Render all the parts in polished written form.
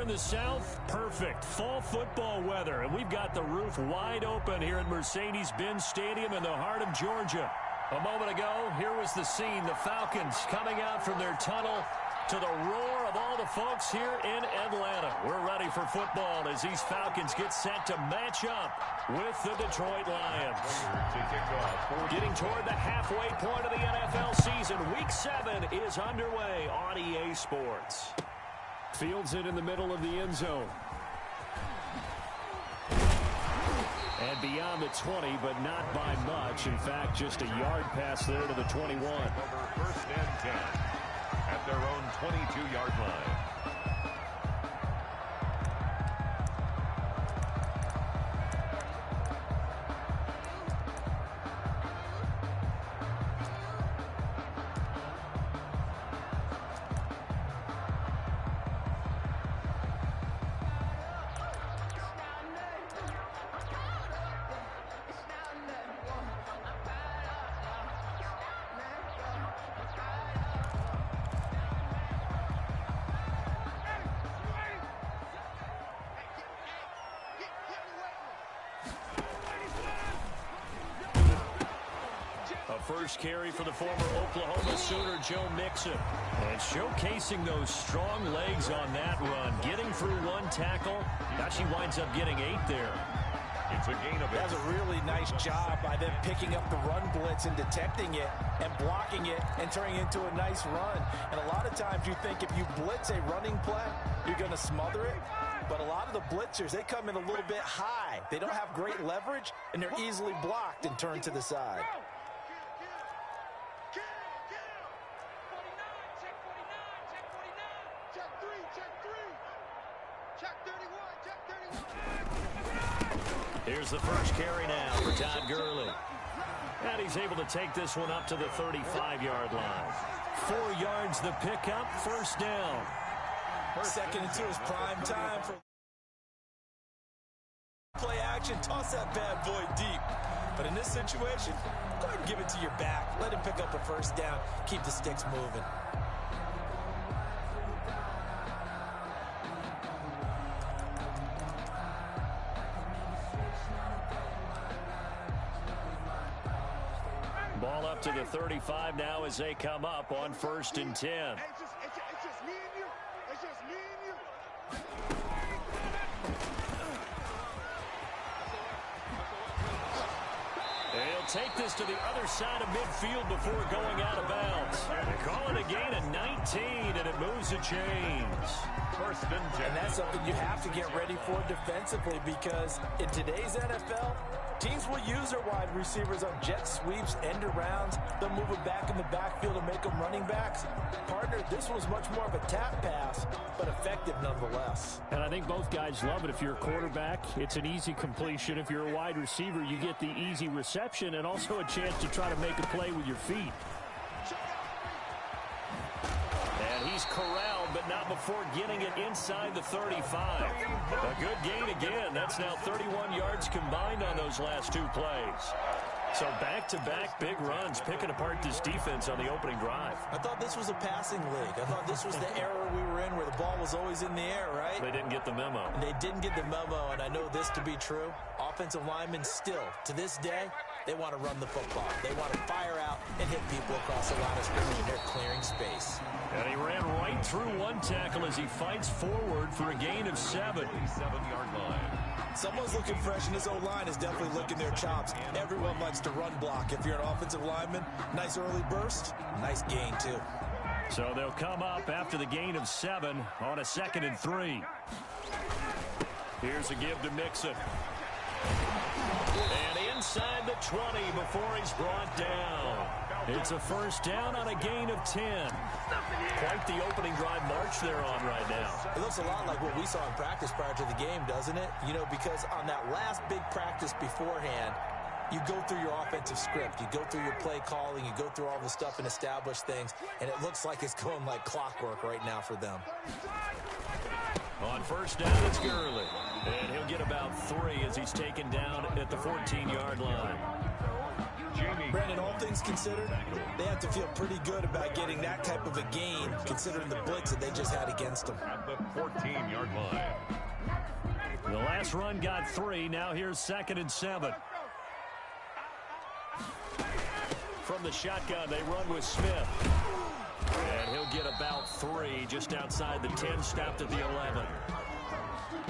in the south, perfect. Fall football weather, and we've got the roof wide open here at Mercedes-Benz Stadium in the heart of Georgia. A moment ago, here was the scene. The Falcons coming out from their tunnel to the roar of all the folks here in Atlanta. We're ready for football as these Falcons get set to match up with the Detroit Lions. Getting toward the halfway point of the NFL season, Week 7 is underway on EA Sports. Fields it in the middle of the end zone. And beyond the 20, but not by much. In fact, just a yard pass there to the 21. Over first and 10 at their own 22-yard line. First carry for the former Oklahoma Sooner, Joe Mixon. And showcasing those strong legs on that run. Getting through one tackle. Actually winds up getting 8 there. It's a gain of 8. That's a really nice job by them picking up the run blitz and detecting it and blocking it and turning it into a nice run. And a lot of times you think if you blitz a running play, you're going to smother it. But a lot of the blitzers, they come in a little bit high. They don't have great leverage, and they're easily blocked and turned to the side. Here's the first carry now for Todd Gurley. And he's able to take this one up to the 35-yard line. 4 yards the pickup, first down. Second and 2 is prime time for play action. Toss that bad boy deep. But in this situation, go ahead and give it to your back. Let him pick up a first down. Keep the sticks moving. Ball up to the 35 now as they come up on first and 10. It's just me and you. It's just me and you. They'll take this to the other side of midfield before going out of bounds. They call it a gain of 19, and it moves the chains. First and 10. And that's something you have to get ready for defensively, because in today's NFL, teams will use their wide receivers on jet sweeps, end arounds. They'll move it back in the backfield and make them running backs. Partner, this was much more of a tap pass, but effective nonetheless. And I think both guys love it. If you're a quarterback, it's an easy completion. If you're a wide receiver, you get the easy reception and also a chance to try to make a play with your feet. And he's corralled, but not before getting it inside the 35. A good gain again. That's now 31 yards combined on those last 2 plays. So back-to-back big runs, picking apart this defense on the opening drive. I thought this was a passing league. I thought this was the era we were in where the ball was always in the air, right? They didn't get the memo. And they didn't get the memo, and I know this to be true. Offensive linemen still, to this day, they want to run the football. They want to fire out and hit people across the line of scrimmage, and they're clearing space. And he ran right through one tackle as he fights forward for a gain of 7. 7-yard line. Someone's looking fresh, and this O-line is definitely licking their chops. Everyone likes to run block. If you're an offensive lineman, nice early burst, nice gain, too. So they'll come up after the gain of 7 on a 2nd and 3. Here's a give to Mixon. And inside the 20 before he's brought down. It's a first down on a gain of 10. Quite the opening drive march they're on right now. It looks a lot like what we saw in practice prior to the game, doesn't it? You know, because on that last big practice beforehand, you go through your offensive script. You go through your play calling. You go through all the stuff and establish things. And it looks like it's going like clockwork right now for them. On first down, it's Gurley. And he'll get about 3 as he's taken down at the 14-yard line. Brandon, all things considered, they have to feel pretty good about getting that type of a gain, considering the blitz that they just had against them. At the 14-yard line. The last run got 3. Now here's 2nd and 7. From the shotgun, they run with Smith. And he'll get about 3 just outside the 10, stopped at the 11.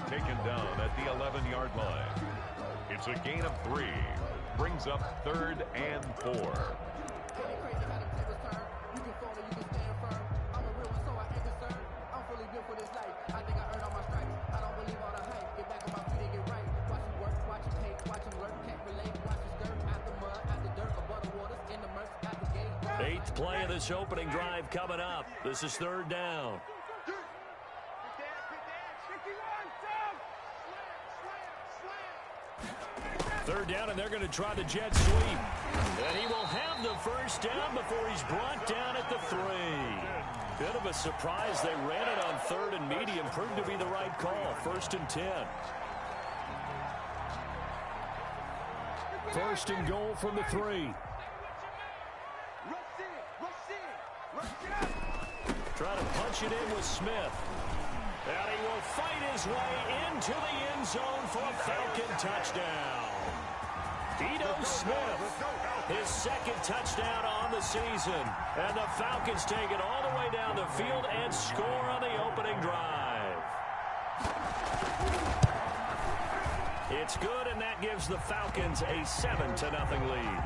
Taken down at the 11-yard line. It's a gain of 3. Brings up 3rd and 4. Eighth play of this opening drive coming up. This is 3rd down. Third down, and they're going to try the jet sweep. And he will have the first down before he's brought down at the 3. Bit of a surprise. They ran it on 3rd and medium. Proved to be the right call. 1st and 10. 1st and goal from the 3. Try to punch it in with Smith. And he will fight his way into the end zone for a Falcon touchdown. Ito Smith, his 2nd touchdown on the season. And the Falcons take it all the way down the field and score on the opening drive. It's good, and that gives the Falcons a 7-0 lead.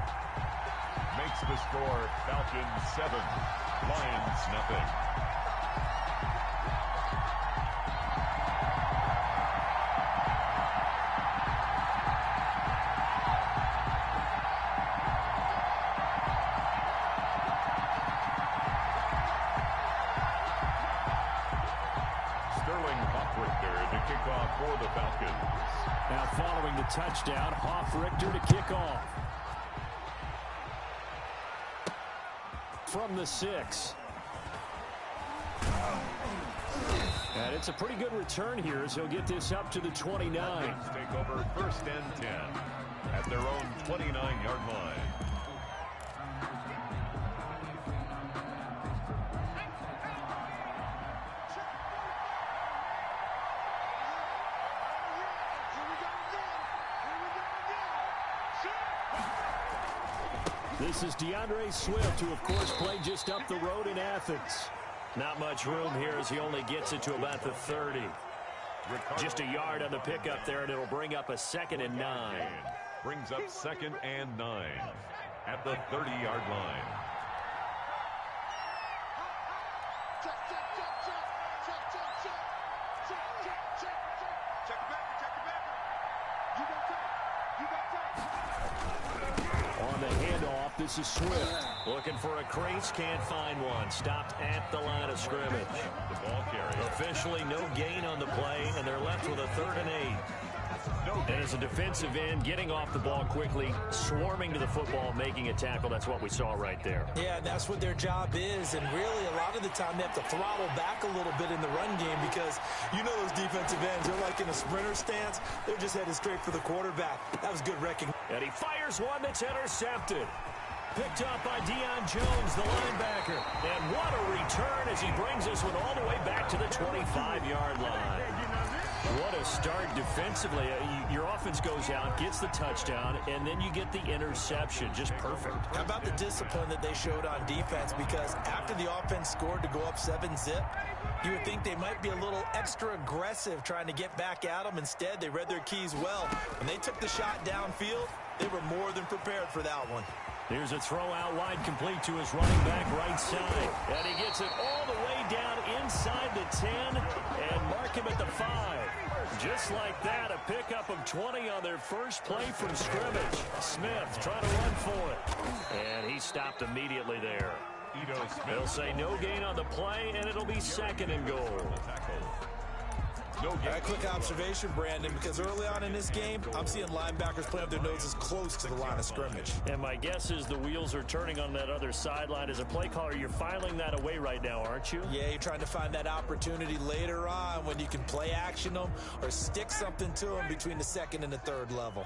Makes the score Falcons 7, Lions nothing. For the Falcons. Now following the touchdown, Richter to kick off. From the 6. And it's a pretty good return here as he'll get this up to the 29. Take over 1st and 10 at their own 29-yard line. This is DeAndre Swift, who, of course, played just up the road in Athens. Not much room here as he only gets it to about the 30. Just a yard on the pickup there, and it'll bring up a 2nd and 9. Brings up 2nd and 9 at the 30-yard line. This is Swift looking for a crease, can't find one. Stopped at the line of scrimmage. The ball carrier. Officially no gain on the play, and they're left with a 3rd and 8. And as a defensive end, getting off the ball quickly, swarming to the football, making a tackle. That's what we saw right there. Yeah, that's what their job is. And really, a lot of the time, they have to throttle back a little bit in the run game because you know those defensive ends, they're like in a sprinter stance. They're just headed straight for the quarterback. That was good recognition. And he fires one that's intercepted. Picked up by Deion Jones, the linebacker. And what a return as he brings this one all the way back to the 25-yard line. What a start defensively. Your offense goes out, gets the touchdown, and then you get the interception. Just perfect. How about the discipline that they showed on defense? Because after the offense scored to go up 7-zip, you would think they might be a little extra aggressive trying to get back at them. Instead, they read their keys well. When they took the shot downfield, they were more than prepared for that one. Here's a throw out wide, complete to his running back right side. And he gets it all the way down inside the 10 and mark him at the 5. Just like that, a pickup of 20 on their first play from scrimmage. Smith trying to run for it. And he stopped immediately there. They'll say no gain on the play, and it'll be 2nd and goal. No gain. A quick observation, Brandon, because early on in this game, I'm seeing linebackers play with their noses close to the line of scrimmage. And my guess is the wheels are turning on that other sideline. As a play caller, you're filing that away right now, aren't you? Yeah, you're trying to find that opportunity later on when you can play action them or stick something to them between the 2nd and the 3rd level.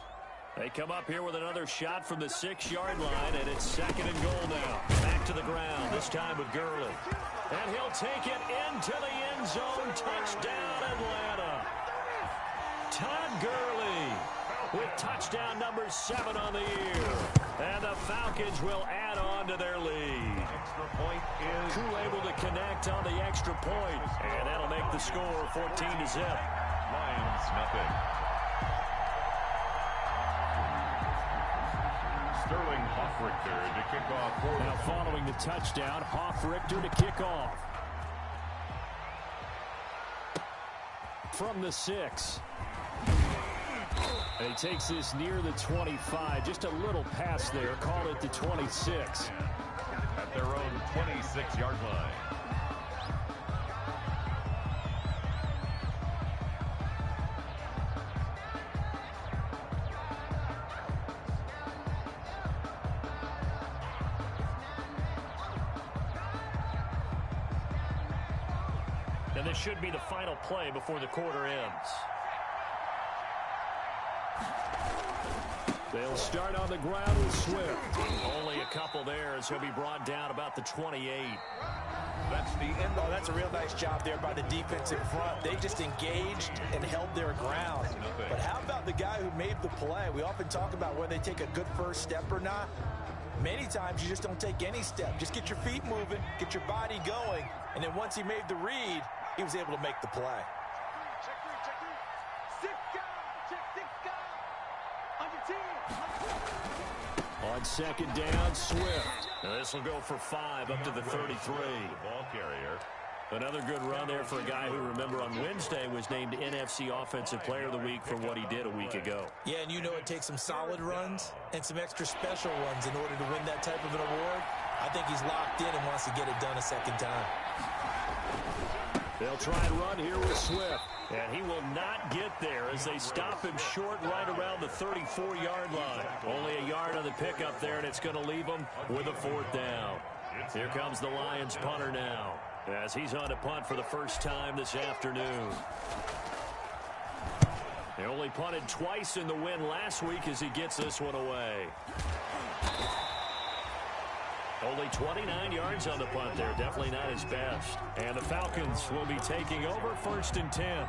They come up here with another shot from the 6-yard line, and it's 2nd and goal now. Back to the ground, this time with Gurley. And he'll take it into the end zone. Touchdown, Atlanta. Todd Gurley with touchdown number 7 on the year. And the Falcons will add on to their lead. Extra point is Who able to connect on the extra point. And that'll make the score 14-0. Lions nothing. Sterling Hoffrichter to kick off. Now following the touchdown, Hoffrichter to kick off. From the 6. And he takes this near the 25. Just a little pass there. Call it the 26. At their own 26-yard line. And this should be the final play before the quarter ends. They'll start on the ground with Swift. Only a couple there as he'll be brought down about the 28. That's the end. Oh, that's a real nice job there by the defense in front. They just engaged and held their ground. But how about the guy who made the play? We often talk about whether they take a good first step or not. Many times you just don't take any step. Just get your feet moving, get your body going, and then once he made the read, he was able to make the play. On 2nd down, Swift. This will go for 5 up to the 33. The ball carrier. Another good run there for a guy who, remember, on Wednesday was named NFC Offensive Player of the Week for what he did a week ago. Yeah, and you know it takes some solid runs and some extra special ones in order to win that type of an award. I think he's locked in and wants to get it done a second time. They'll try and run here with Swift. And he will not get there as they stop him short right around the 34-yard line. Only a yard on the pickup there, and it's going to leave him with a 4th down. Here comes the Lions punter now, as he's on to punt for the first time this afternoon. They only punted twice in the win last week as he gets this one away. Only 29 yards on the punt there. Definitely not his best. And the Falcons will be taking over 1st and 10.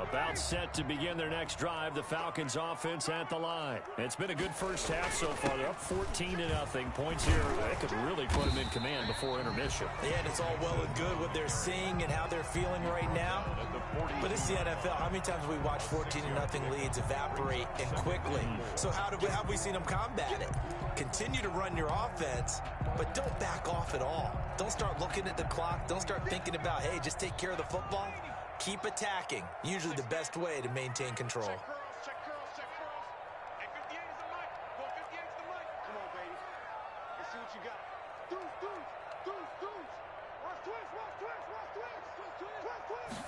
About set to begin their next drive. The Falcons offense at the line. It's been a good first half so far. They're up 14-0. Points here. They could really put them in command before intermission. Yeah, and it's all well and good what they're seeing and how they're feeling right now. But it's the NFL. How many times we watch 14-0 leads evaporate and quickly? So how have we seen them combat it? Continue to run your offense, but don't back off at all. Don't start looking at the clock. Don't start thinking about, hey, just take care of the football. Keep attacking. Usually the best way to maintain control. Check curls. Hey, 58 is the mic. Go 58 is the mic. Come on, baby. Let's see what you got. Deuce. Watch twist.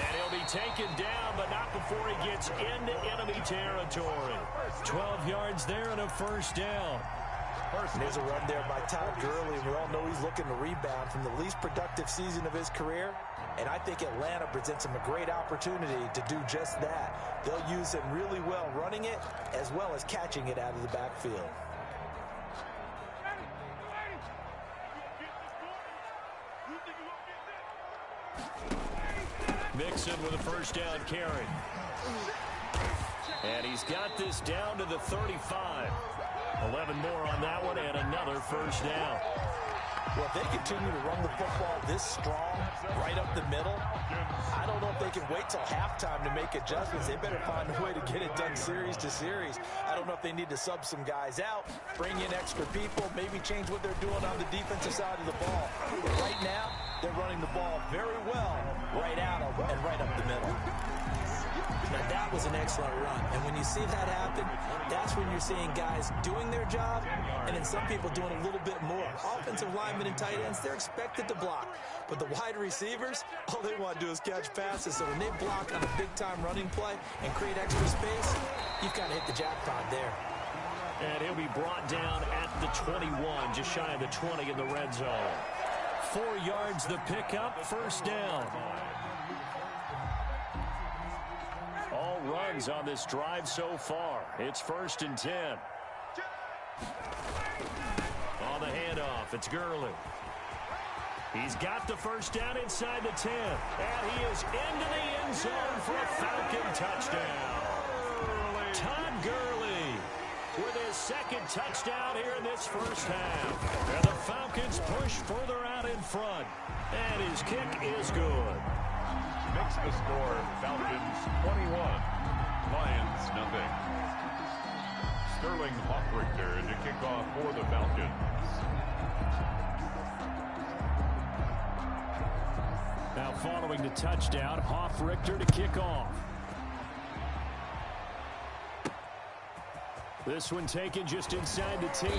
And he'll be taken down, but not before he gets into enemy territory. 12 yards there and a 1st down. And there's a run there by Todd Gurley, and we all know he's looking to rebound from the least productive season of his career. And I think Atlanta presents him a great opportunity to do just that. They'll use him really well running it as well as catching it out of the backfield. Mixon with a 1st down carry. And he's got this down to the 35. 11 more on that one, and another 1st down. Well, if they continue to run the football this strong, right up the middle, I don't know if they can wait till halftime to make adjustments. They better find a way to get it done series to series. I don't know if they need to sub some guys out, bring in extra people, maybe change what they're doing on the defensive side of the ball. But right now, they're running the ball very well right out of and right up the middle. Now, that was an excellent run. And when you see that happen, that's when you're seeing guys doing their job and then some people doing a little bit more. Offensive linemen and tight ends, they're expected to block. But the wide receivers, all they want to do is catch passes. So when they block on a big-time running play and create extra space, you've got to hit the jackpot there. And he'll be brought down at the 21, just shy of the 20 in the red zone. 4 yards the pickup, first down. All runs on this drive so far. It's 1st and 10. On the handoff, it's Gurley. He's got the first down inside the 10. And he is into the end zone for a Falcon touchdown. Todd Gurley with his 2nd touchdown here in this first half. And the Falcons push further out in front. And his kick is good. Makes the score Falcons 21, Lions nothing. Sterling Hoffrichter to kick off for the Falcons. Now following the touchdown, Hoffrichter to kick off. This one taken just inside the 10.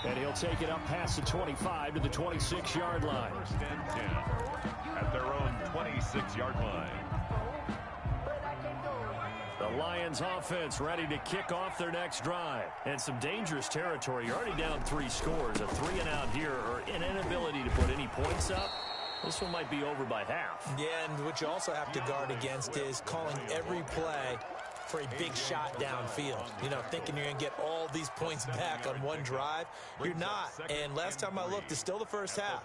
And he'll take it up past the 25 to the 26-yard line. 1st and 10 at their own 26-yard line. The Lions offense ready to kick off their next drive. And some dangerous territory. You're already down 3 scores. A 3 and out here, or an inability to put any points up. This one might be over by half. Yeah, and what you also have to guard against is calling every play for a big shot downfield. You know, thinking you're going to get all these points back on one drive. You're not. And last time I looked, it's still the first half.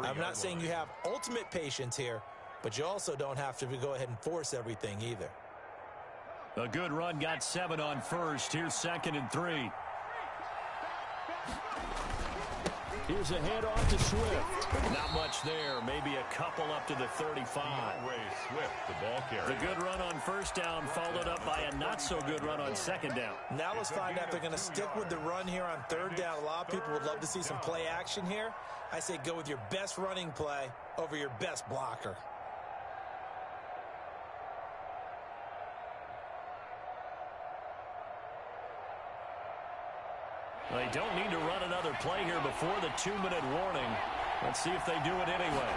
I'm not saying you have ultimate patience here, but you also don't have to go ahead and force everything either. A good run, got 7 on first. Here's 2nd and 3. Here's a handoff to Swift. Not much there. Maybe a couple up to the 35. Ray Swift, the ball carrier. The good run on first down followed up by a not-so-good run on 2nd down. Now let's find out if they're going to stick with the run here on 3rd down. A lot of people would love to see some play action here. I say go with your best running play over your best blocker. They don't need to run another play here before the 2-minute warning. Let's see if they do it anyway.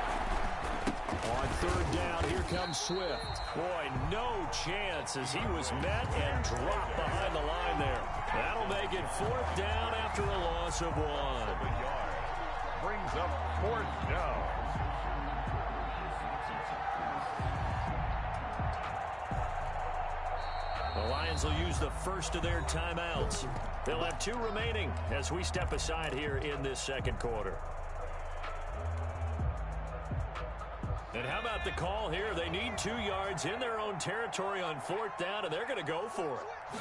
On 3rd down, here comes Swift. Boy, no chance as he was met and dropped behind the line there. That'll make it 4th down after a loss of 1. Brings up 4th down. The Lions will use the first of their timeouts. They'll have 2 remaining as we step aside here in this 2nd quarter. And how about the call here? They need 2 yards in their own territory on 4th down, and they're going to go for it.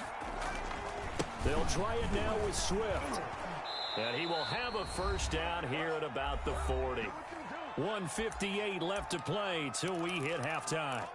They'll try it now with Swift. And he will have a first down here at about the 40. 1:58 left to play till we hit halftime.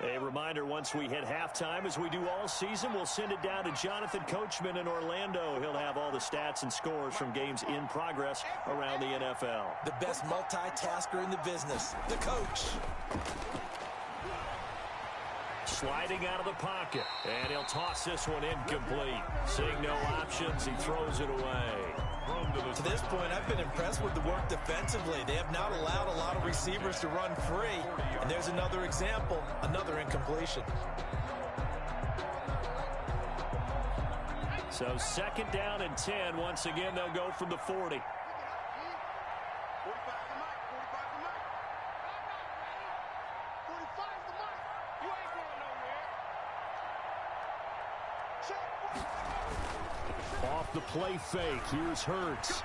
A reminder, once we hit halftime, as we do all season, we'll send it down to Jonathan Coachman in Orlando. He'll have all the stats and scores from games in progress around the NFL. The best multitasker in the business, the coach. Sliding out of the pocket, and he'll toss this one incomplete. Seeing no options, he throws it away. To this point, I've been impressed with the work defensively. They have not allowed a lot of receivers to run free. And there's another example, another incompletion. So 2nd down and 10. Once again, they'll go from the 40. Off the play fake, here's Hurts.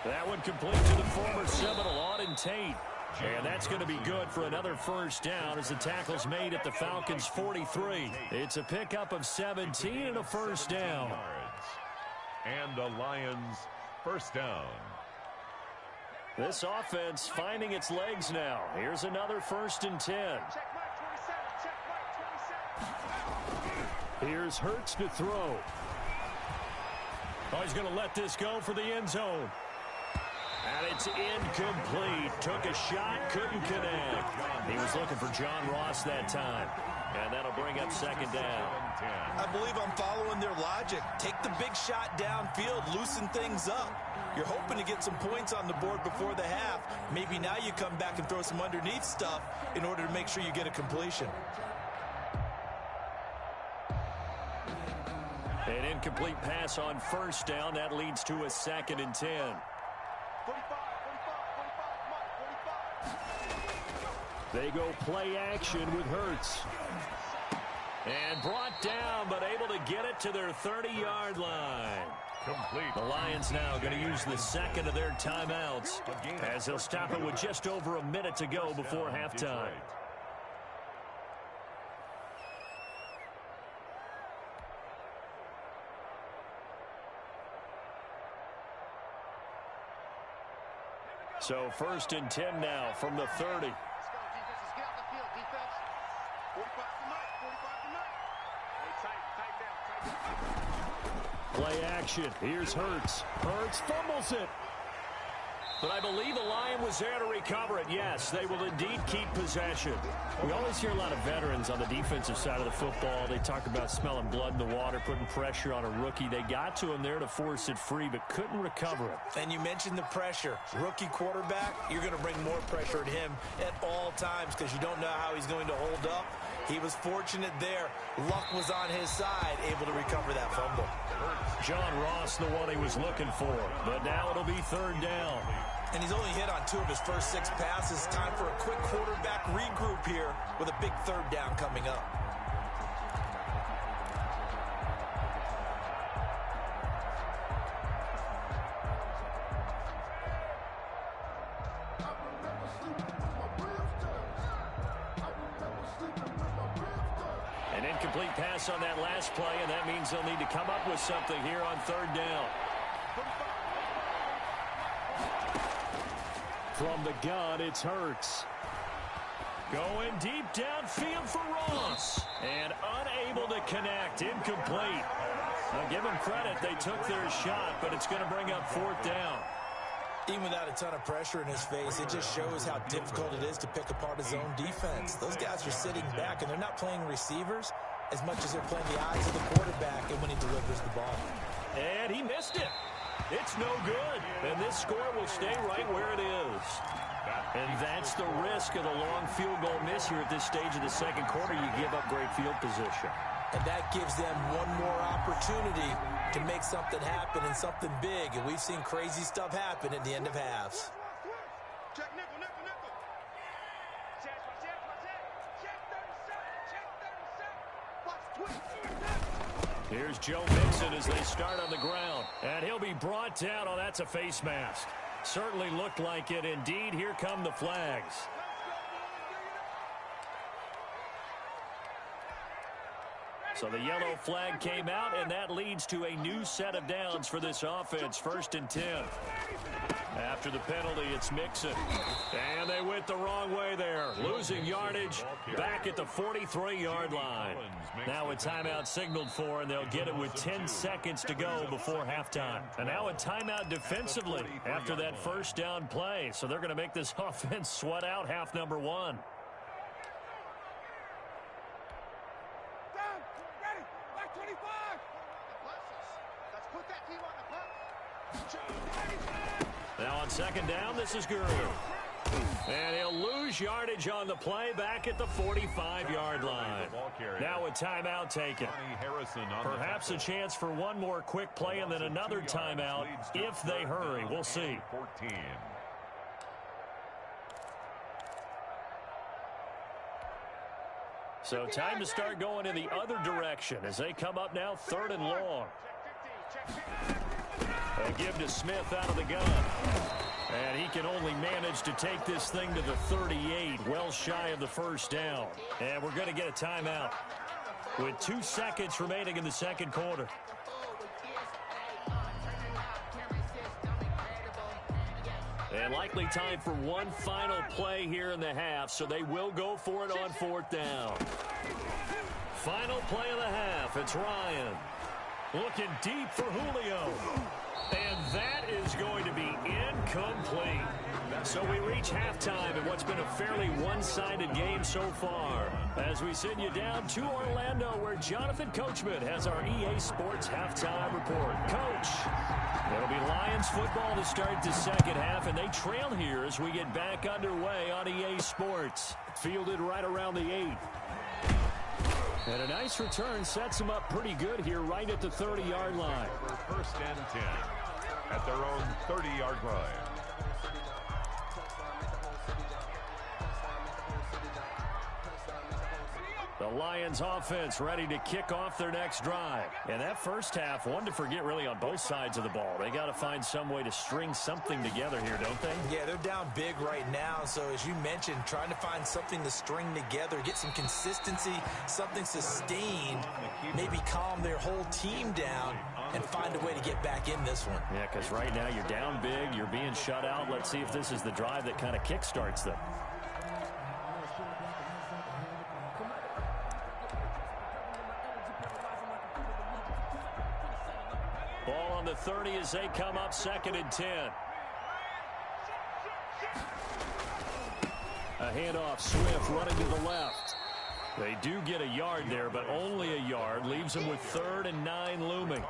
That one complete to the former Seminole, Auden Tate. And that's going to be good for another first down as the tackle's made at the Falcons' 43. It's a pickup of 17 and a first down. And the Lions first down. This offense finding its legs now. Here's another 1st and 10. Here's Hurts to throw. Oh, he's going to let this go for the end zone. And it's incomplete. Took a shot, couldn't connect. He was looking for John Ross that time. And that'll bring up second down. I believe I'm following their logic. Take the big shot downfield, loosen things up. You're hoping to get some points on the board before the half. Maybe now you come back and throw some underneath stuff in order to make sure you get a completion. An incomplete pass on first down. That leads to a 2nd and 10. 45. They go play action with Hurts. And brought down, but able to get it to their 30-yard line. Complete. The Lions now going to use the second of their timeouts as they'll stop it with just over a minute to go before halftime. So 1st and 10 now from the 30. Let's go, defense. Let's get out the field, defense. 45 to Mike. 45 to Mike. Hey, tight down. Play action. Here's Hurts. Hurts fumbles it. But I believe the Lion was there to recover it. Yes, they will indeed keep possession. We always hear a lot of veterans on the defensive side of the football. They talk about smelling blood in the water, putting pressure on a rookie. They got to him there to force it free, but couldn't recover it. And you mentioned the pressure. Rookie quarterback, you're going to bring more pressure at him at all times because you don't know how he's going to hold up. He was fortunate there. Luck was on his side, able to recover that fumble. John Ross, the one he was looking for. But now it'll be 3rd down. And he's only hit on 2 of his first 6 passes. Time for a quick quarterback regroup here with a big 3rd down coming up. An incomplete pass on that last play, and that means they'll need to come up with something here on 3rd down. From the gun, it's Hurts. Going deep downfield for Ross. And unable to connect. Incomplete. Now give them credit. They took their shot, but it's going to bring up 4th down. Even without a ton of pressure in his face, it just shows how difficult it is to pick apart his own defense. Those guys are sitting back, and they're not playing receivers as much as they're playing the eyes of the quarterback and when he delivers the ball. And he missed it. It's no good. And this score will stay right where it is. And that's the risk of the long field goal miss here at this stage of the second quarter. You give up great field position. And that gives them one more opportunity to make something happen and something big. And we've seen crazy stuff happen at the end of halves. Check nickel, nickel, nickel. Check 37. Watch 20. Here's Joe Mixon as they start on the ground. And he'll be brought down. Oh, that's a face mask. Certainly looked like it. Indeed, here come the flags. So the yellow flag came out, and that leads to a new set of downs for this offense. 1st and 10. After the penalty, it's Mixon. And they went the wrong way there. Losing yardage back at the 43-yard line. Now a timeout signaled for, and they'll get it with 10 seconds to go before halftime. And now a timeout defensively after that 1st down play. So they're going to make this offense sweat out half number 1. Now on 2nd down, this is Gurley. And he'll lose yardage on the play back at the 45-yard line. Now a timeout taken. Perhaps a chance for one more quick play and then another timeout if they hurry. We'll see. So time to start going in the other direction as they come up now 3rd and long. A give to Smith out of the gun. And he can only manage to take this thing to the 38, well shy of the 1st down. And we're going to get a timeout with 2 seconds remaining in the second quarter. And likely time for one final play here in the half, so they will go for it on 4th down. Final play of the half. It's Ryan. Looking deep for Julio. And that is going to be incomplete. So we reach halftime in what's been a fairly one-sided game so far. As we send you down to Orlando, where Jonathan Coachman has our EA Sports halftime report. Coach, it'll be Lions football to start the second half, and they trail here as we get back underway on EA Sports. Fielded right around the 8. And a nice return sets them up pretty good here right at the 30-yard line. First and 10 at their own 30-yard line. The Lions offense ready to kick off their next drive. And that first half, one to forget really on both sides of the ball. They got to find some way to string something together here, don't they? Yeah, they're down big right now. So as you mentioned, trying to find something to string together, get some consistency, something sustained, maybe calm their whole team down and find a way to get back in this one. Yeah, because right now you're down big, you're being shut out. Let's see if this is the drive that kind of kickstarts them. Ball on the 30 as they come up, 2nd and 10. A handoff, Swift running to the left. They do get a yard there, but only a yard. Leaves them with 3rd and 9 looming.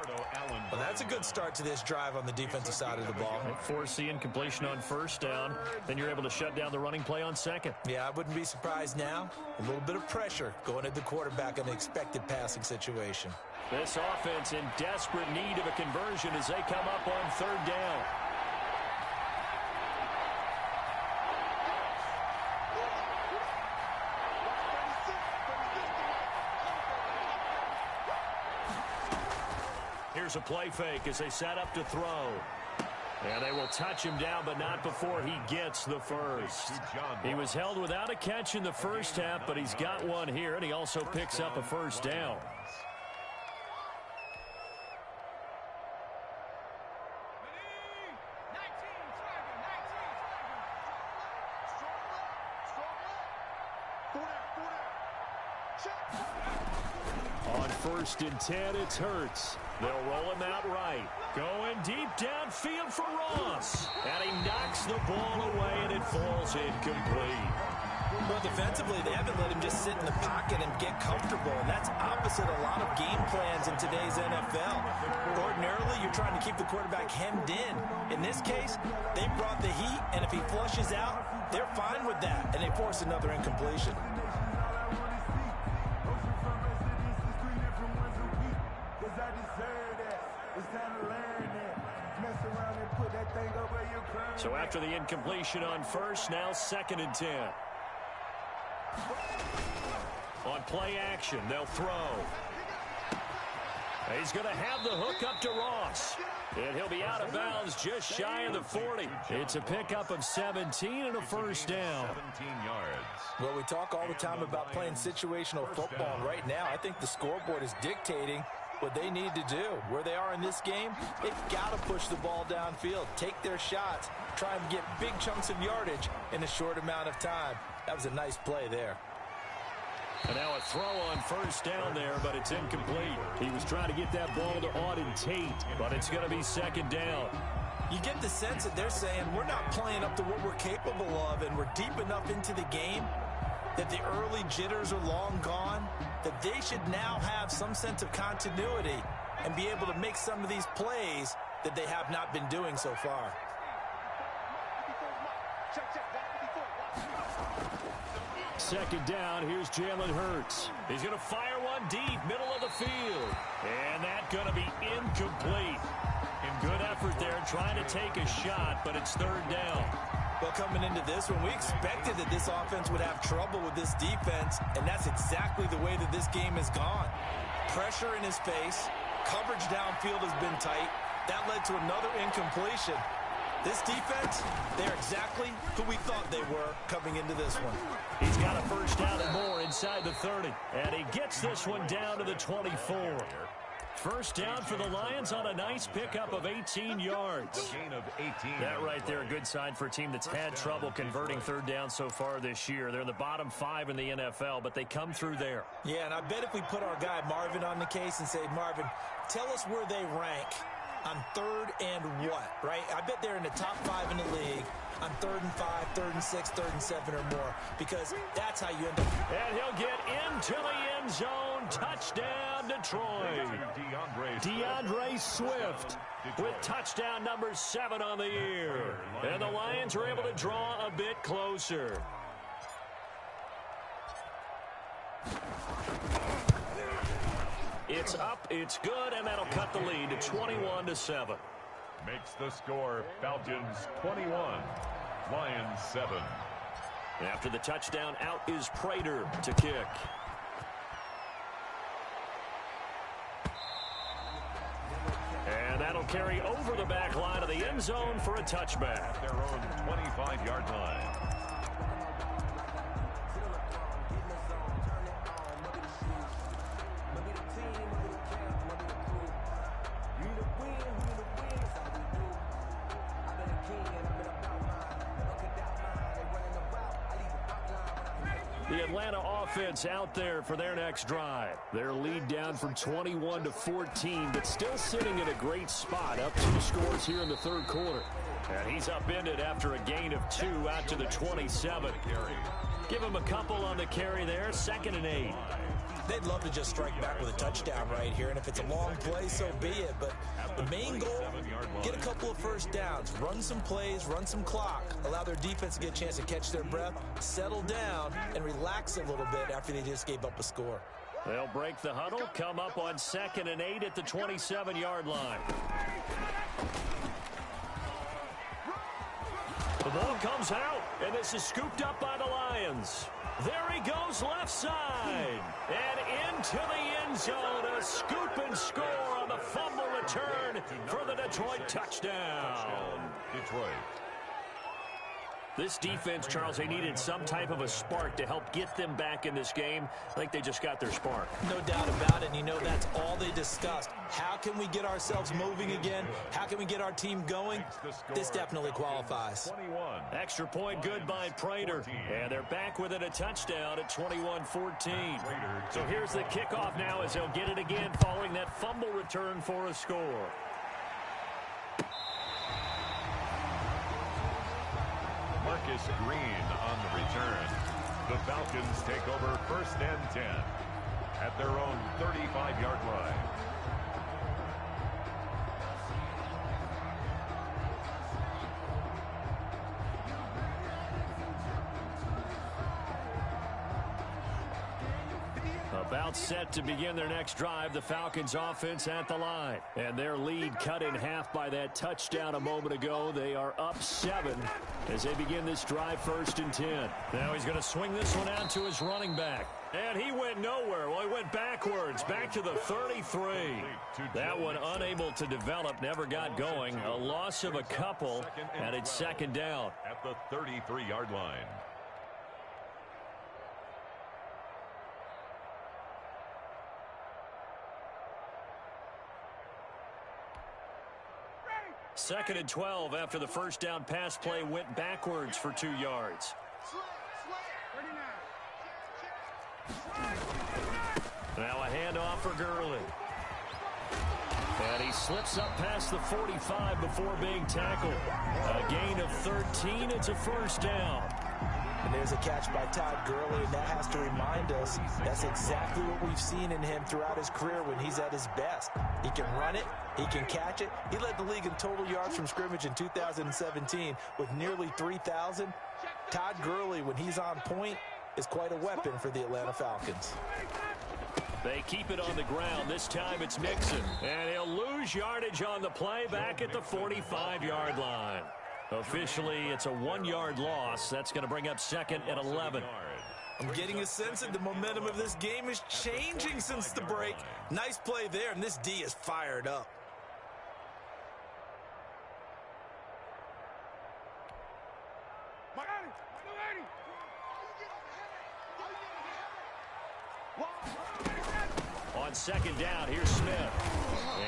Well, that's a good start to this drive on the defensive side of the ball. Force the incompletion on first down. Then you're able to shut down the running play on second. Yeah, I wouldn't be surprised now. A little bit of pressure going at the quarterback in an expected passing situation. This offense in desperate need of a conversion as they come up on 3rd down. Here's a play fake as they set up to throw. And they will touch him down, but not before he gets the first. He was held without a catch in the first half, but he's got one here, and he also picks up a first down. On 1st and 10, it's Hurts. They'll roll him out right. Going deep downfield for Ross. And he knocks the ball away, and it falls incomplete. Well, defensively, they haven't let him just sit in the pocket and get comfortable, and that's opposite a lot of game plans in today's NFL. Ordinarily, you're trying to keep the quarterback hemmed in. In this case, they brought the heat, and if he flushes out, they're fine with that, and they force another incompletion. So after the incompletion on first, now 2nd and 10. On play action, they'll throw. He's going to have the hook up to Ross. And he'll be out of bounds just shy of the 40. It's a pickup of 17 and a first down. 17 yards. Well, we talk all the time about playing situational football, and right now I think the scoreboard is dictating what they need to do. Where they are in this game, they've got to push the ball downfield, take their shots, try and get big chunks of yardage in a short amount of time. That was a nice play there. And now a throw on first down there, but it's incomplete. He was trying to get that ball to Auden Tate, but it's going to be 2nd down. You get the sense that they're saying we're not playing up to what we're capable of, and we're deep enough into the game that the early jitters are long gone, that they should now have some sense of continuity and be able to make some of these plays that they have not been doing so far. Second down, here's Jalen Hurts. He's going to fire one deep, middle of the field. And that's going to be incomplete. And good effort there, trying to take a shot, but it's 3rd down. Well, coming into this one, we expected that this offense would have trouble with this defense, and that's exactly the way that this game has gone. Pressure in his face, coverage downfield has been tight. That led to another incompletion. This defense, they're exactly who we thought they were coming into this one. He's got a first down and more inside the 30, and he gets this one down to the 24. First down for the Lions on a nice pickup of 18 yards. Gain of 18. That right there, a good sign for a team that's had trouble converting 3rd down so far this year. They're in the bottom 5 in the NFL, but they come through there. Yeah, and I bet if we put our guy Marvin on the case and say, Marvin, tell us where they rank on 3rd and what, right? I bet they're in the top 5 in the league on 3rd and 5, 3rd and 6, 3rd and 7 or more, because that's how you end up. And he'll get into the end zone. Touchdown, Detroit. DeAndre Swift with touchdown number 7 on the year. And the Lions are able to draw a bit closer. It's up, it's good, and that'll cut the lead to 21-7. Makes the score Falcons 21, Lions 7. After the touchdown, out is Prater to kick. And that'll carry over the back line of the end zone for a touchback. Their own 25-yard line. The Atlanta offense out there for their next drive. Their lead down from 21-14, but still sitting in a great spot. Up 2 scores here in the 3rd quarter. And he's upended after a gain of 2 out to the 27. Give him a couple on the carry there. 2nd and 8. They'd love to just strike back with a touchdown right here, and if it's a long play, so be it. But the main goal, get a couple of first downs, run some plays, run some clock, allow their defense to get a chance to catch their breath, settle down, and relax a little bit after they just gave up a score. They'll break the huddle, come up on 2nd and 8 at the 27-yard line. The ball comes out, and this is scooped up by the Lions. There he goes left side. And into the end zone. A scoop and score on the fumble return for the Detroit touchdown. Detroit. This defense, Charles, they needed some type of a spark to help get them back in this game. I think they just got their spark. No doubt about it, and you know that's all they discussed. How can we get ourselves moving again? How can we get our team going? This definitely qualifies. 21. Extra point good by Prater. And they're back within a touchdown at 21-14. So here's the kickoff now as they'll get it again following that fumble return for a score. Marcus Green on the return. The Falcons take over 1st and 10 at their own 35-yard line. About set to begin their next drive, the Falcons offense at the line. And their lead cut in half by that touchdown a moment ago. They are up 7 as they begin this drive 1st and 10. Now he's going to swing this one out to his running back. And he went nowhere. Well, he went backwards, back to the 33. That one unable to develop, never got going. A loss of a couple, and it's 2nd down. At the 33-yard line. Second and 12 after the first down pass play went backwards for 2 yards. Now a handoff for Gurley. And he slips up past the 45 before being tackled. A gain of 13. It's a first down. And there's a catch by Todd Gurley, and that has to remind us that's exactly what we've seen in him throughout his career when he's at his best. He can run it. He can catch it. He led the league in total yards from scrimmage in 2017 with nearly 3,000. Todd Gurley, when he's on point, is quite a weapon for the Atlanta Falcons. They keep it on the ground. This time it's Mixon. And he'll lose yardage on the play back at the 45-yard line. Officially, it's a 1-yard loss. That's going to bring up 2nd and 11. I'm getting a sense that the momentum of this game is changing since the break. Nice play there, and this D is fired up. On 2nd down, here's Smith.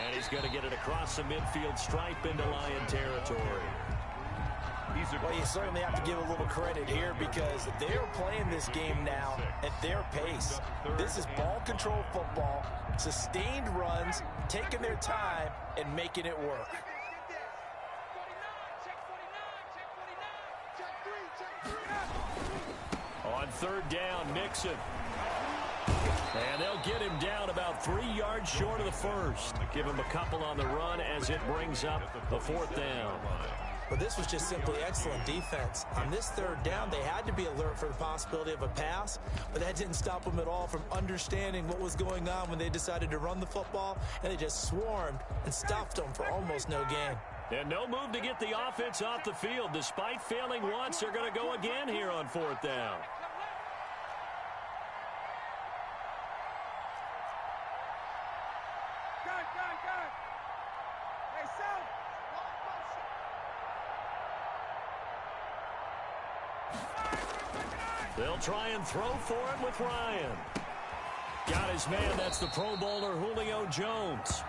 And he's going to get it across the midfield stripe into Lion territory. Well, you certainly have to give a little credit here because they're playing this game now at their pace. This is ball control football, sustained runs, taking their time, and making it work. On third down, Mixon. And they'll get him down about 3 yards short of the first. Give him a couple on the run as it brings up the fourth down. But this was just simply excellent defense. On this third down, they had to be alert for the possibility of a pass, but that didn't stop them at all from understanding what was going on when they decided to run the football, and they just swarmed and stuffed them for almost no gain. And no move to get the offense off the field. Despite failing once, they're going to go again here on fourth down. They'll try and throw for it with Ryan. Got his man. That's the Pro Bowler Julio Jones.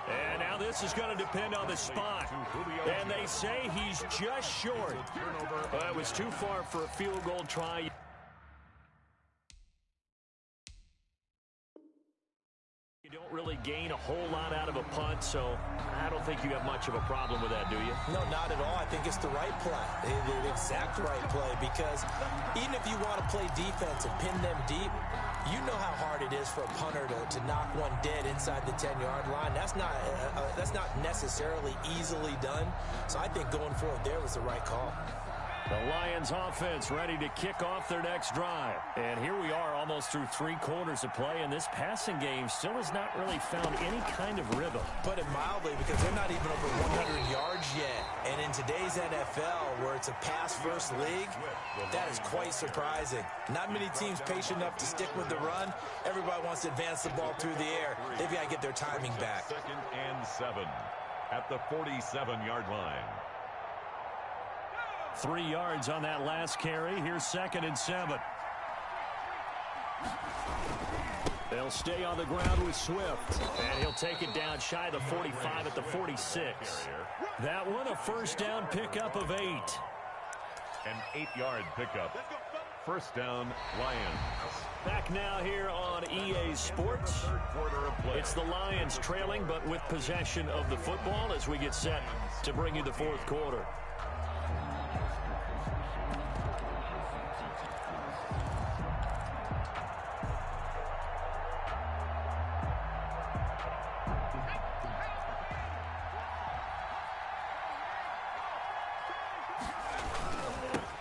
And now this is going to depend on the spot. And they say he's just short. It was too far for a field goal try. You don't really gain a whole lot out of a punt, so I don't think you have much of a problem with that, do you? No, not at all. I think it's the right play, the exact right play, because even if you want to play defense and pin them deep, you know how hard it is for a punter to knock one dead inside the 10-yard line. That's not necessarily easily done, so I think going for it there was the right call. The Lions offense ready to kick off their next drive. And here we are almost through 3 quarters of play, and this passing game still has not really found any kind of rhythm. Put it mildly, because they're not even over 100 yards yet. And in today's NFL, where it's a pass-first league, that is quite surprising. Not many teams patient enough to stick with the run. Everybody wants to advance the ball through the air. They've got to get their timing back. 2nd and 7 at the 47-yard line. 3 yards on that last carry. Here's 2nd and 7. They'll stay on the ground with Swift. And he'll take it down shy of the 45 at the 46. That one a first down pickup of 8. An 8-yard pickup. First down, Lions. Back now here on EA Sports. It's the Lions trailing, but with possession of the football as we get set to bring you the fourth quarter.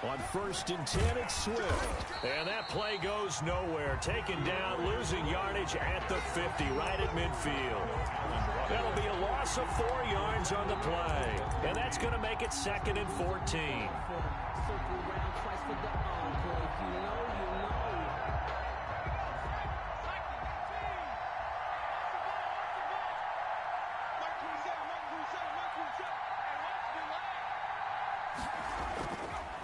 On 1st and 10, it's Swift. And that play goes nowhere. Taken down, losing yardage at the 50, right at midfield. That'll be a loss of 4 yards on the play. And that's going to make it 2nd and 14.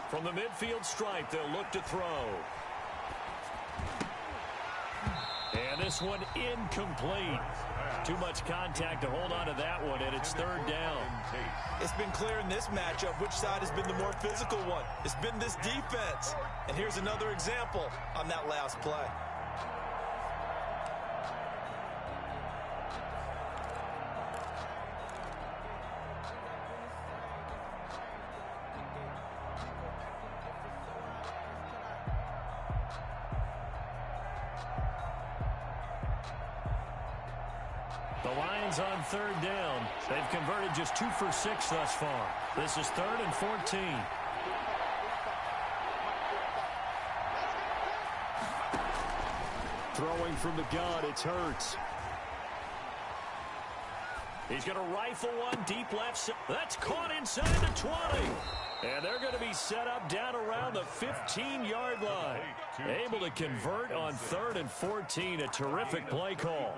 From the midfield stripe, they'll look to throw. And this one incomplete. Too much contact to hold on to that one, and it's 3rd down. It's been clear in this matchup which side has been the more physical one. It's been this defense. And here's another example on that last play. The Lions on 3rd down. They've converted just 2 for 6 thus far. This is 3rd and 14. Throwing from the gun, it's Hurts. He's going to rifle one deep left. That's caught inside the 20. And they're going to be set up down around the 15-yard line. Able to convert on 3rd and 14. A terrific play call.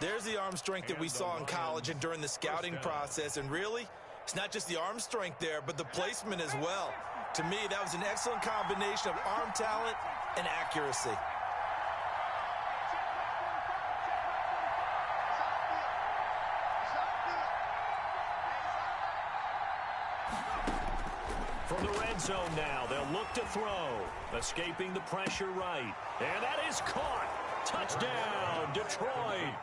There's the arm strength that we saw in college and during the scouting process. And really, it's not just the arm strength there, but the placement as well. To me, that was an excellent combination of arm talent and accuracy. From zone now. They'll look to throw. Escaping the pressure right. And that is caught. Touchdown, Detroit.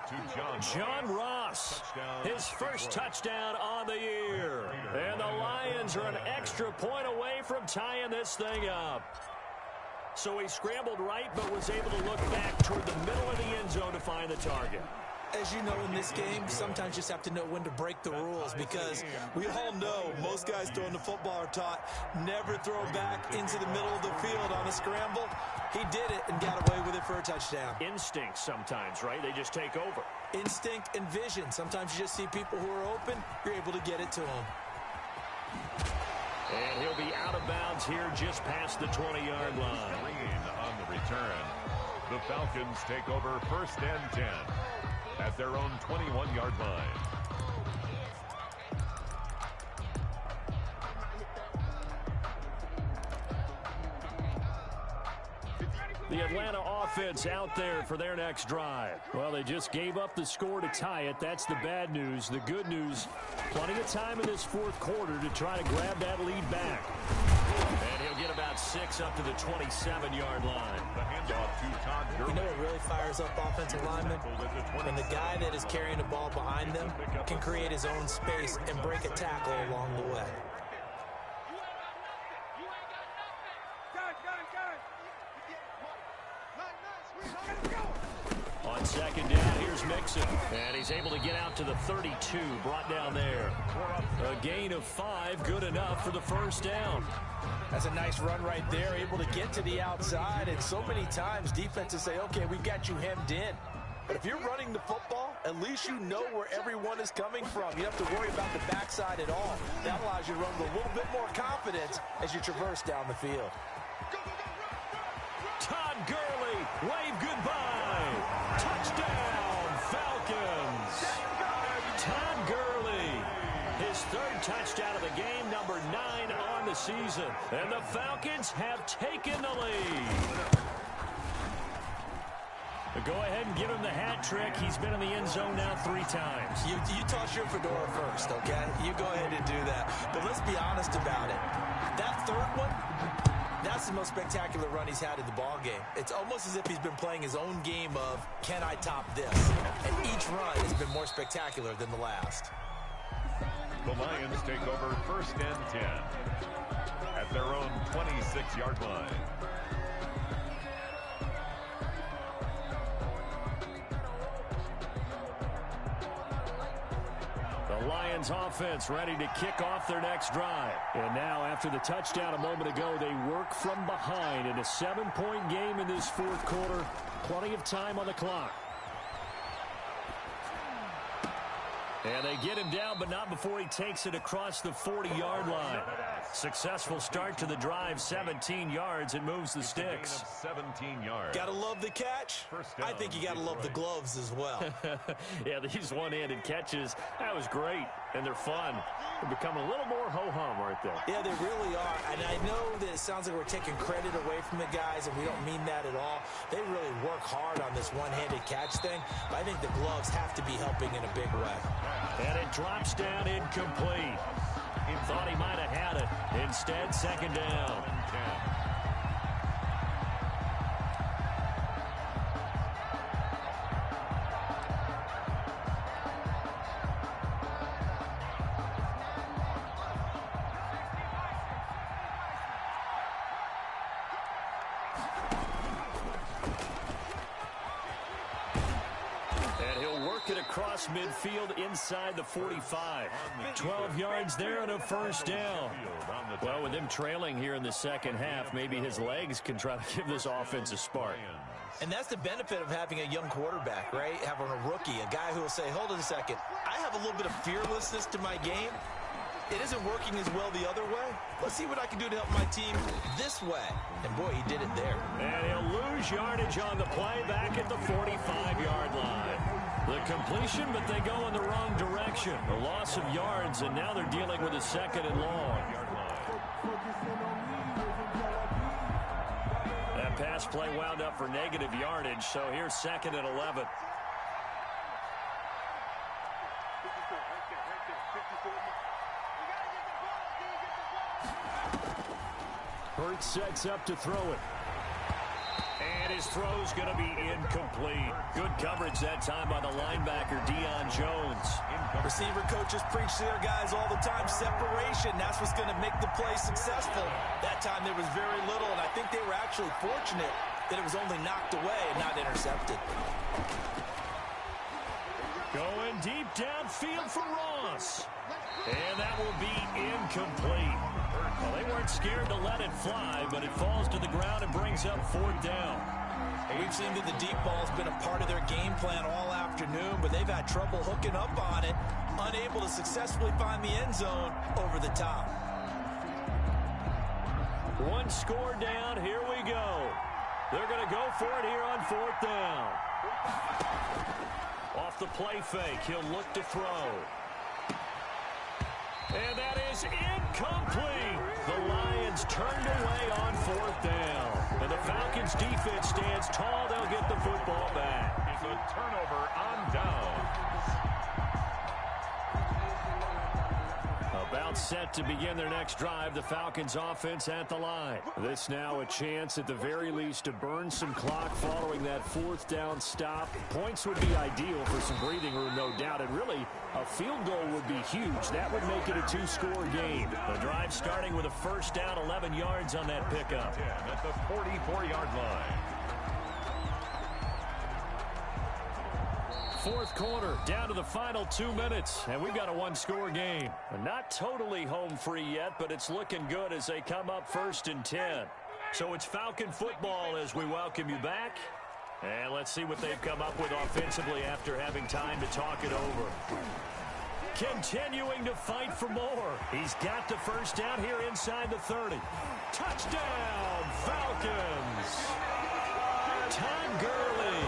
John Ross, his first touchdown on the year. And the Lions are an extra point away from tying this thing up. So he scrambled right, but was able to look back toward the middle of the end zone to find the target. As you know, in this game, sometimes you just have to know when to break the rules, because we all know most guys throwing the football are taught never throw back into the middle of the field on a scramble. He did it and got away with it for a touchdown. Instinct sometimes, right? They just take over. Instinct and vision. Sometimes you just see people who are open, you're able to get it to them. And he'll be out of bounds here just past the 20-yard line. Green on the return. The Falcons take over 1st and 10 at their own 21-yard line. The Atlanta offense out there for their next drive. Well, they just gave up the score to tie it. That's the bad news. The good news, plenty of time in this fourth quarter to try to grab that lead back. And he'll get about 6 up to the 27-yard line. The handoff to Todd Gurley. You know what really fires up offensive linemen? When the guy that is carrying the ball behind them can create his own space and break a tackle along the way. On second down, here's Mixon. And he's able to get out to the 32, brought down there. A gain of 5, good enough for the first down. That's a nice run right there, able to get to the outside. And so many times defenses say, okay, we've got you hemmed in. But if you're running the football, at least you know where everyone is coming from. You don't have to worry about the backside at all. That allows you to run with a little bit more confidence as you traverse down the field. Todd Gurley, wave goodbye. Touchdown, Falcons. Todd Gurley, his 3rd touchdown of the game, number 9 on the season. And the Falcons have taken the lead. Go ahead and give him the hat trick. He's been in the end zone now 3 times. You toss your fedora first, okay? You go ahead and do that. But let's be honest about it. That 3rd one, that's the most spectacular run he's had in the ball game. It's almost as if he's been playing his own game of, can I top this? And each run has been more spectacular than the last. The Lions take over 1st and 10 at their own 26-yard line. The Lions offense ready to kick off their next drive. And now, after the touchdown a moment ago, they work from behind in a 7-point game in this fourth quarter. Plenty of time on the clock. And they get him down, but not before he takes it across the 40-yard line. Successful start to the drive, 17 yards, and moves the sticks. 17 yards. Gotta love the catch. I think you gotta love the gloves as well. Yeah, these one-handed catches, that was great, and they're fun. They're becoming a little more ho-hum, aren't they? Yeah, they really are. And I know that it sounds like we're taking credit away from the guys, and we don't mean that at all. They really work hard on this one-handed catch thing, but I think the gloves have to be helping in a big way. And it drops down incomplete. He thought he might have had it. Instead, second down. Across midfield inside the 45. 12 yards there and a first down. Well, with him trailing here in the second half, maybe his legs can try to give this offense a spark. And that's the benefit of having a young quarterback, right? Having a rookie, a guy who will say, hold on a second, I have a little bit of fearlessness to my game. It isn't working as well the other way. Let's see what I can do to help my team this way. And, boy, he did it there. And he'll lose yardage on the play back at the 45-yard line. The completion, but they go in the wrong direction. A loss of yards, and now they're dealing with a second and long. That pass play wound up for negative yardage, so here's second and 11. sets up to throw it. And his throw's going to be incomplete. Good coverage that time by the linebacker, Deion Jones. Receiver coaches preach to their guys all the time. Separation, that's what's going to make the play successful. That time there was very little, and I think they were actually fortunate that it was only knocked away and not intercepted. Going deep downfield for Ross. And that will be incomplete. Well, they weren't scared to let it fly, but it falls to the ground and brings up 4th down. We've seen that the deep ball's been a part of their game plan all afternoon, but they've had trouble hooking up on it, unable to successfully find the end zone over the top. One score down. Here we go. They're going to go for it here on 4th down. Off the play fake, he'll look to throw. And that is incomplete. The Lions turned away on 4th down. And the Falcons defense stands tall. They'll get the football back. It's a turnover on down. About set to begin their next drive, the Falcons offense at the line. This now a chance at the very least to burn some clock following that 4th down stop. Points would be ideal for some breathing room, no doubt. And really, a field goal would be huge. That would make it a 2-score game. The drive starting with a 1st down, 11 yards on that pickup. At the 44-yard line. 4th quarter, down to the final 2 minutes, and we've got a 1-score game. Not totally home free yet, but it's looking good as they come up 1st and 10. So it's Falcon football as we welcome you back. And let's see what they've come up with offensively after having time to talk it over. Continuing to fight for more. He's got the 1st down here inside the 30. Touchdown, Falcons! Todd Gurley,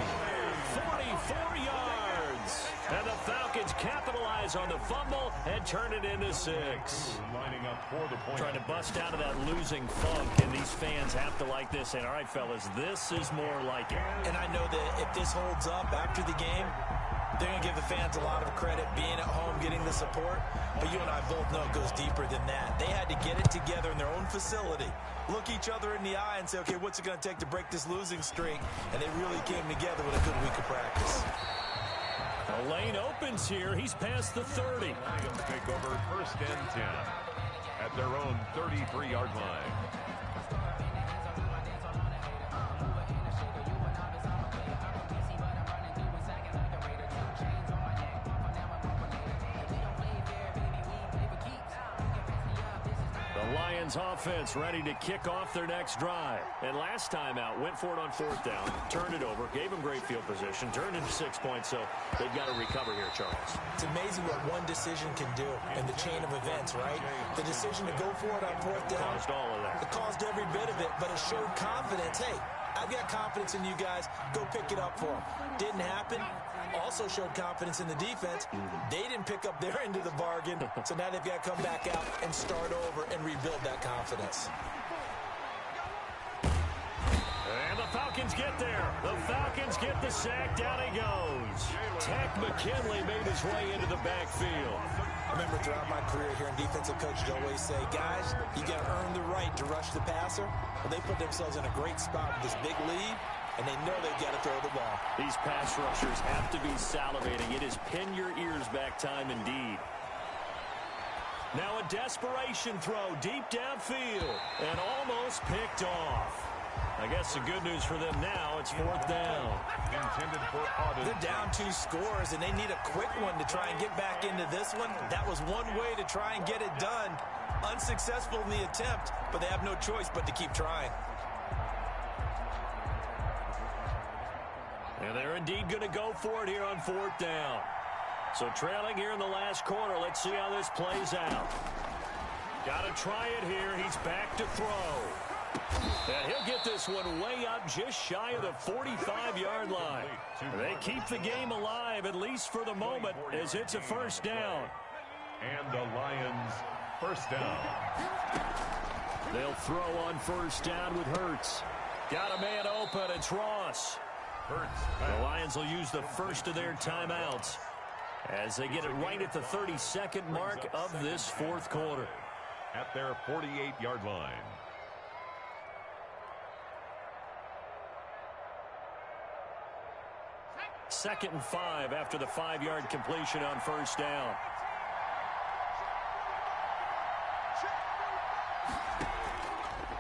44 yards. And the Falcons capitalize on the fumble and turn it into 6. Lining up for the point. Trying to bust out of that losing funk, and these fans have to like this. And all right, fellas, this is more like it. And I know that if this holds up after the game, they're going to give the fans a lot of credit being at home, getting the support. But you and I both know it goes deeper than that. They had to get it together in their own facility, look each other in the eye and say, okay, what's it going to take to break this losing streak? And they really came together with a good week of practice. The lane opens here. He's past the 30. Lions take over 1st and 10 at their own 33-yard line. Lions offense ready to kick off their next drive. And last time out, went for it on 4th down, turned it over, gave them great field position, turned into 6 points, so they've got to recover here, Charles. It's amazing what one decision can do in the chain of events, right? The decision to go for it on 4th down. Caused all of that. It caused every bit of it, but it showed confidence. Hey, I've got confidence in you guys. Go pick it up for them. Didn't happen. Also showed confidence in the defense. They didn't pick up their end of the bargain, so now they've got to come back out and start over and rebuild that confidence. And the Falcons get there. The Falcons get the sack. Down he goes. Tech McKinley made his way into the backfield. I remember throughout my career here in defensive coaches always say, guys, you got to earn the right to rush the passer. Well, they put themselves in a great spot with this big lead, and they know they've got to throw the ball. These pass rushers have to be salivating. It is pin your ears back time indeed. Now a desperation throw deep downfield and almost picked off. I guess the good news for them now, it's 4th down. Intended for audit. They're down 2 scores, and they need a quick one to try and get back into this one. That was one way to try and get it done. Unsuccessful in the attempt, but they have no choice but to keep trying. And they're indeed going to go for it here on 4th down. So trailing here in the last quarter, let's see how this plays out. Got to try it here. He's back to throw. And he'll get this one way up just shy of the 45-yard line. They keep the game alive, at least for the moment, as it's a 1st down. And the Lions 1st down. They'll throw on 1st down with Hurts. Got a man open. It's Ross. Hurts. The Lions will use the first of their timeouts as they get it right at the 32nd mark of this 4th quarter. At their 48-yard line. 2nd and 5 after the 5-yard completion on first down.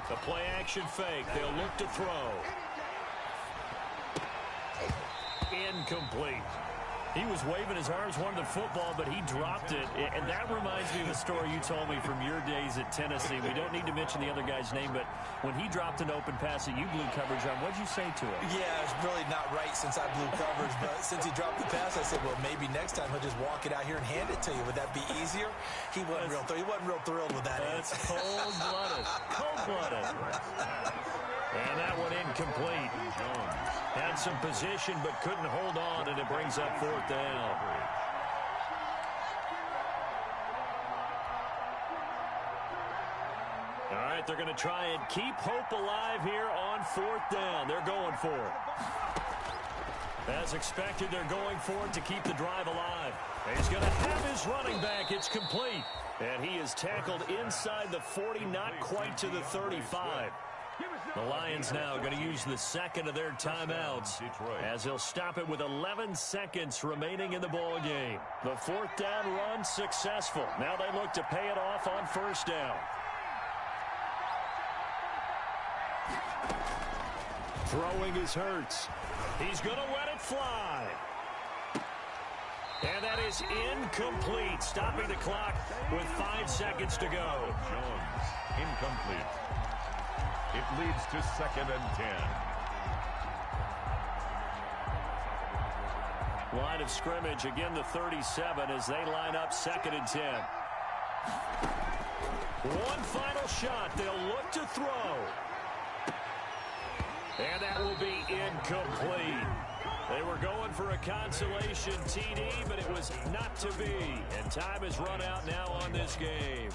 The play action fake. They'll look to throw. Incomplete. He was waving his arms, wanted the football, but he dropped it. And that reminds me of a story you told me from your days at Tennessee. We don't need to mention the other guy's name, but when he dropped an open pass that you blew coverage on, what'd you say to him? Yeah, it's really not right since I blew coverage, but since he dropped the pass, I said, well, maybe next time he'll just walk it out here and hand it to you. Would that be easier? He wasn't real thrilled with that. That's cold-blooded. Cold-blooded. And that one incomplete. Had some position but couldn't hold on, and it brings up 4th down. All right, they're going to try and keep hope alive here on 4th down. They're going for it. As expected, they're going for it to keep the drive alive. He's going to have his running back. It's complete. And he is tackled inside the 40, not quite to the 35. The Lions now going to use the second of their timeouts as they'll stop it with 11 seconds remaining in the ball game. The 4th down run successful. Now they look to pay it off on first down. Throwing is Hurts. He's going to let it fly. And that is incomplete, stopping the clock with 5 seconds to go. Jones, incomplete. It leads to 2nd and 10. Line of scrimmage, again the 37 as they line up 2nd and 10. One final shot. They'll look to throw. And that will be incomplete. They were going for a consolation TD, but it was not to be. And time has run out now on this game.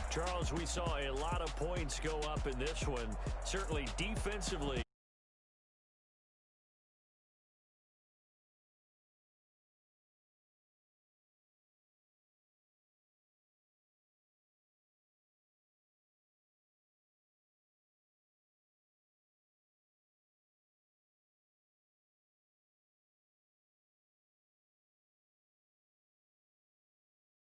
Charles, we saw a lot of points go up in this one. Certainly defensively.